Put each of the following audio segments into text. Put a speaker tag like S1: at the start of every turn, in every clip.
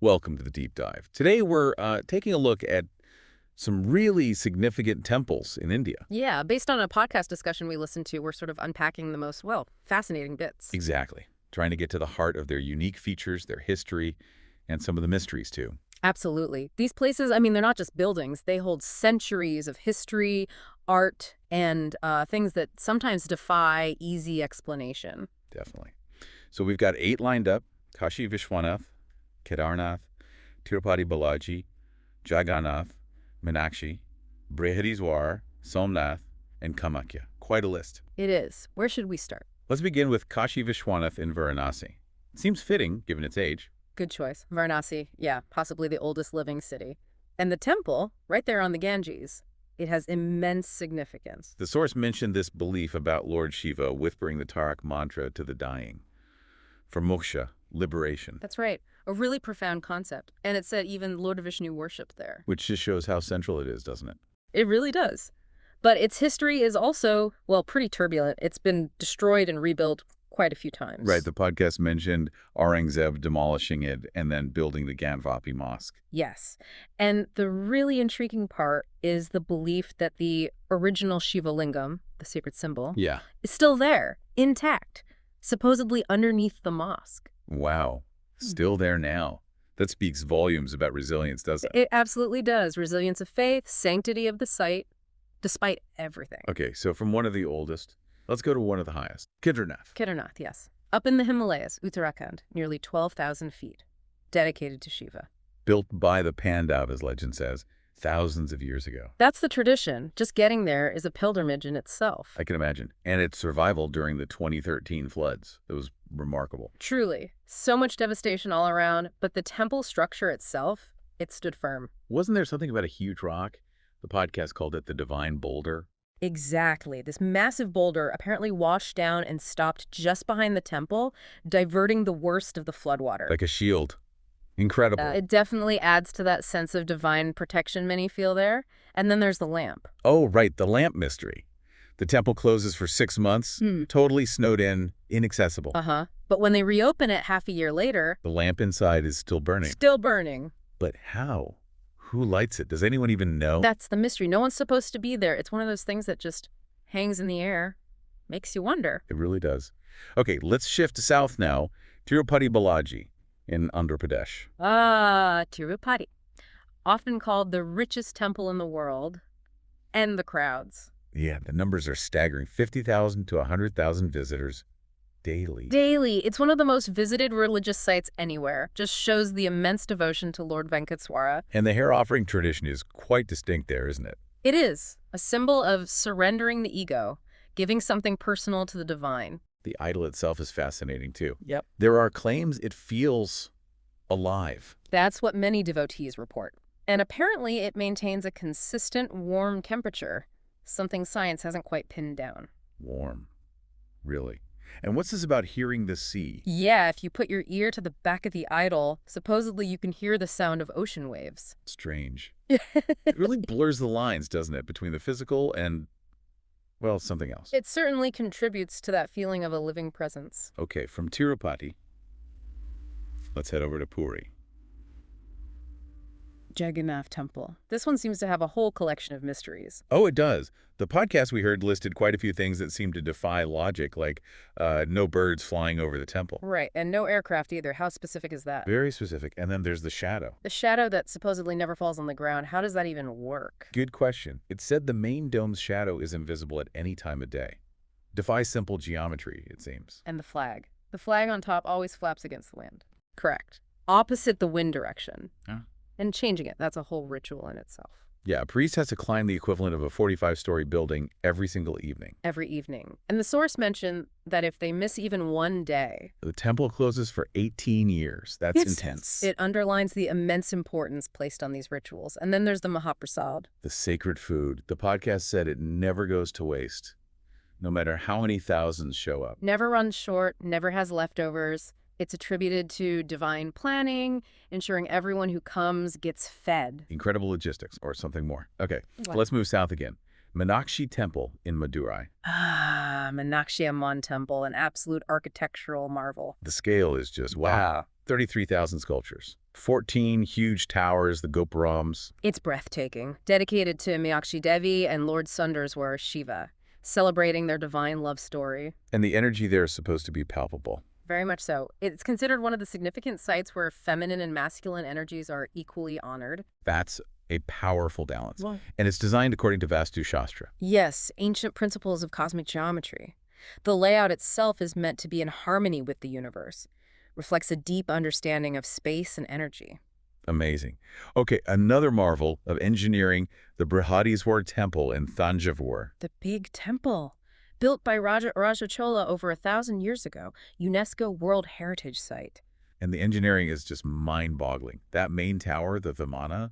S1: Welcome to the Deep Dive. Today we're taking a look at some really significant temples in India.
S2: Yeah, based on a podcast discussion we listened to, we're sort of unpacking the most, well, fascinating bits.
S1: Exactly. Trying to get to the heart of their unique features, their history, and some of the mysteries, too.
S2: Absolutely. These places, I mean, they're not just buildings. They hold centuries of history, art, and things that sometimes defy easy explanation.
S1: Definitely. So we've got 8 lined up: Kashi Vishwanath, Kedarnath, Tirupati Balaji, Jagannath, Meenakshi, Brihadeeswarar, Somnath, and Kamakhya. Quite a list.
S2: It is. Where should we start?
S1: Let's begin with Kashi Vishwanath in Varanasi. Seems fitting, given its age.
S2: Good choice. Varanasi, yeah, possibly the oldest living city. And the temple, right there on the Ganges, it has immense significance.
S1: The source mentioned this belief about Lord Shiva whispering the Tarak mantra to the dying for moksha, liberation.
S2: That's right. A really profound concept. And it said even Lord Vishnu worshipped there.
S1: Which just shows how central it is, doesn't it?
S2: It really does. But its history is also, well, pretty turbulent. It's been destroyed and rebuilt quite a few times.
S1: Right. The podcast mentioned Aurangzeb demolishing it and then building the Ganvapi Mosque.
S2: Yes. And the really intriguing part is the belief that the original Shiva lingam, the sacred symbol, is still there, intact, supposedly underneath the mosque.
S1: Wow. Still there now. That speaks volumes about resilience, doesn't it?
S2: It absolutely does. Resilience of faith, sanctity of the site, despite everything.
S1: Okay, so from one of the oldest, let's go to one of the highest. Kedarnath.
S2: Kedarnath, yes. Up in the Himalayas, Uttarakhand, nearly 12,000 feet, dedicated to Shiva.
S1: Built by the Pandavas, legend says, thousands of years ago.
S2: That's the tradition. Just getting there is a pilgrimage in itself.
S1: I can imagine. And its survival during the 2013 floods. It was remarkable.
S2: Truly. So much devastation all around, but the temple structure itself, it stood firm.
S1: Wasn't there something about a huge rock? The podcast called it the Divine Boulder.
S2: Exactly. This massive boulder apparently washed down and stopped just behind the temple, diverting the worst of the floodwater.
S1: Like a shield. Incredible.
S2: It definitely adds to that sense of divine protection many feel there. And then there's the lamp.
S1: Oh, right, the lamp mystery. The temple closes for 6 months, totally snowed in, inaccessible.
S2: But when they reopen it half a year later,
S1: the lamp inside is still burning.
S2: Still burning.
S1: But how? Who lights it? Does anyone even know?
S2: That's the mystery. No one's supposed to be there. It's one of those things that just hangs in the air. Makes you wonder.
S1: It really does. Okay, let's shift to south now. Tirupati Balaji in Andhra Pradesh.
S2: Tirupati. Often called the richest temple in the world. And the crowds.
S1: Yeah, the numbers are staggering. 50,000 to 100,000 visitors daily.
S2: Daily. It's one of the most visited religious sites anywhere. Just shows the immense devotion to Lord Venkateswara.
S1: And the hair offering tradition is quite distinct there, isn't it?
S2: It is. A symbol of surrendering the ego, giving something personal to the divine.
S1: The idol itself is fascinating, too.
S2: Yep.
S1: There are claims it feels alive.
S2: That's what many devotees report. And apparently it maintains a consistent warm temperature, something science hasn't quite pinned down.
S1: Warm. Really. And what's this about hearing the sea?
S2: Yeah, if you put your ear to the back of the idol, supposedly you can hear the sound of ocean waves.
S1: Strange. It really blurs the lines, doesn't it, between the physical and, well, something else.
S2: It certainly contributes to that feeling of a living presence.
S1: Okay, from Tirupati, let's head over to Puri.
S2: Jagannath Temple. This one seems to have a whole collection of mysteries.
S1: Oh, it does. The podcast we heard listed quite a few things that seem to defy logic, like no birds flying over the temple.
S2: Right, and no aircraft either. How specific is that?
S1: Very specific. And then there's the shadow.
S2: The shadow that supposedly never falls on the ground. How does that even work?
S1: Good question. It said the main dome's shadow is invisible at any time of day. Defies simple geometry, it seems.
S2: And the flag. The flag on top always flaps against the wind. Correct. Opposite the wind direction.
S1: Huh?
S2: And changing it, that's a whole ritual in itself.
S1: Yeah, a priest has to climb the equivalent of a 45-story building every single evening.
S2: Every evening. And the source mentioned that if they miss even one day...
S1: The temple closes for 18 years. That's intense.
S2: It underlines the immense importance placed on these rituals. And then there's the Mahaprasad.
S1: The sacred food. The podcast said it never goes to waste, no matter how many thousands show up.
S2: Never runs short, never has leftovers. It's attributed to divine planning, ensuring everyone who comes gets fed.
S1: Incredible logistics, or something more. Okay,
S2: What?
S1: Let's move south again. Meenakshi Temple in Madurai.
S2: Meenakshi Amman Temple, an absolute architectural marvel.
S1: The scale is just wow. 33,000 sculptures, 14 huge towers, the Gopurams.
S2: It's breathtaking, dedicated to Meenakshi Devi and Lord Sundareswarar Shiva, celebrating their divine love story.
S1: And the energy there is supposed to be palpable.
S2: Very much so. It's considered one of the significant sites where feminine and masculine energies are equally honored.
S1: That's a powerful balance.
S2: Well,
S1: and it's designed according to Vastu Shastra.
S2: yes, ancient principles of cosmic geometry. The layout itself is meant to be in harmony with the universe, reflects a deep understanding of space and energy.
S1: Amazing. Okay, another marvel of engineering, the Brihadeeswarar temple in Thanjavur.
S2: The big temple, built by Raja Chola over 1,000 years ago, UNESCO World Heritage Site.
S1: And the engineering is just mind-boggling. That main tower, the Vimana,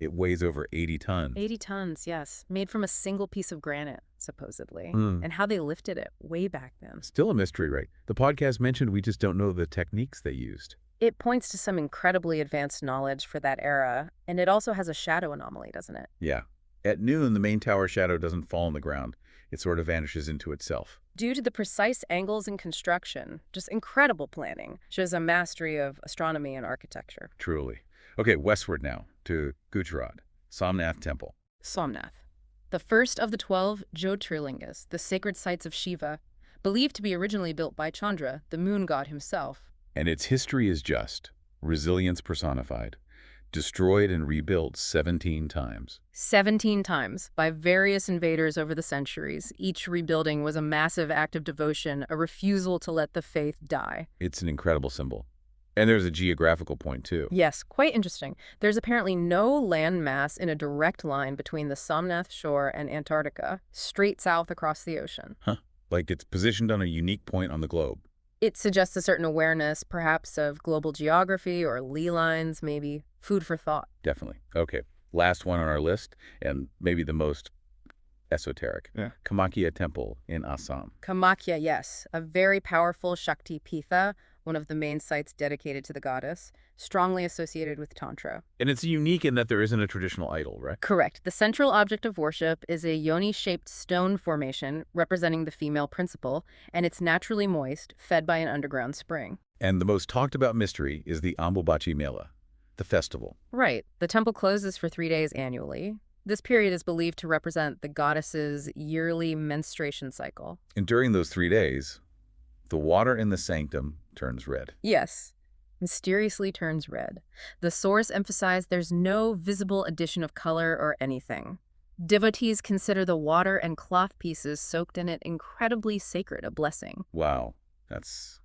S1: it weighs over 80 tons.
S2: 80 tons, yes. Made from a single piece of granite, supposedly.
S1: Mm.
S2: And how they lifted it way back then.
S1: Still a mystery, right? The podcast mentioned we just don't know the techniques they used.
S2: It points to some incredibly advanced knowledge for that era, and it also has a shadow anomaly, doesn't it?
S1: Yeah. At noon, the main tower shadow doesn't fall on the ground. It sort of vanishes into itself.
S2: Due to the precise angles in construction, just incredible planning, shows a mastery of astronomy and architecture.
S1: Truly. Okay, westward now to Gujarat, Somnath Temple.
S2: Somnath, the first of the 12 Jyotirlingas, the sacred sites of Shiva, believed to be originally built by Chandra, the moon god himself.
S1: And its history is just resilience personified, destroyed and rebuilt 17 times.
S2: 17 times by various invaders over the centuries. Each rebuilding was a massive act of devotion, a refusal to let the faith die.
S1: It's an incredible symbol. And there's a geographical point, too.
S2: Yes, quite interesting. There's apparently no land mass in a direct line between the Somnath shore and Antarctica, straight south across the ocean.
S1: Huh. Like it's positioned on a unique point on the globe.
S2: It suggests a certain awareness, perhaps, of global geography or ley lines, maybe. Food for thought.
S1: Definitely. Okay, last one on our list, and maybe the most esoteric. Yeah. Kamakhya Temple in Assam.
S2: Kamakhya, yes. A very powerful Shakti Peetha, one of the main sites dedicated to the goddess, strongly associated with Tantra.
S1: And it's unique in that there isn't a traditional idol, right?
S2: Correct. The central object of worship is a yoni-shaped stone formation representing the female principle, and it's naturally moist, fed by an underground spring.
S1: And the most talked about mystery is the Ambubachi Mela, the festival.
S2: Right. The temple closes for 3 days annually. This period is believed to represent the goddess's yearly menstruation cycle.
S1: And during those 3 days, the water in the sanctum turns red.
S2: Yes, mysteriously turns red. The source emphasized there's no visible addition of color or anything. Devotees consider the water and cloth pieces soaked in it incredibly sacred, a blessing.
S1: Wow, that's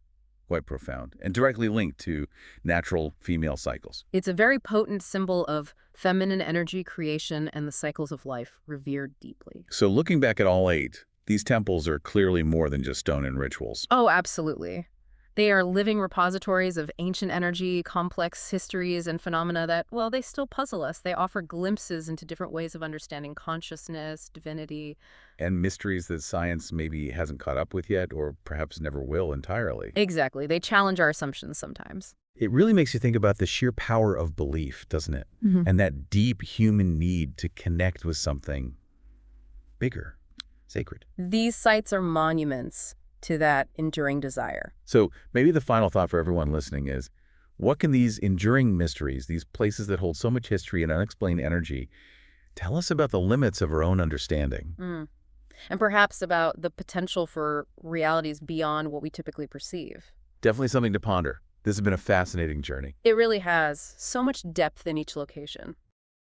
S1: quite profound and directly linked to natural female cycles.
S2: It's a very potent symbol of feminine energy creation and the cycles of life revered deeply.
S1: So looking back at all 8, these temples are clearly more than just stone and rituals.
S2: Oh, absolutely. They are living repositories of ancient energy, complex histories, and phenomena that, well, they still puzzle us. They offer glimpses into different ways of understanding consciousness, divinity.
S1: And mysteries that science maybe hasn't caught up with yet, or perhaps never will entirely.
S2: Exactly. They challenge our assumptions sometimes.
S1: It really makes you think about the sheer power of belief, doesn't it?
S2: Mm-hmm.
S1: And that deep human need to connect with something bigger, sacred.
S2: These sites are monuments to that enduring desire.
S1: So maybe the final thought for everyone listening is, what can these enduring mysteries, these places that hold so much history and unexplained energy, tell us about the limits of our own understanding?
S2: And perhaps about the potential for realities beyond what we typically perceive.
S1: Definitely something to ponder. This has been a fascinating journey.
S2: It really has. So much depth in each location.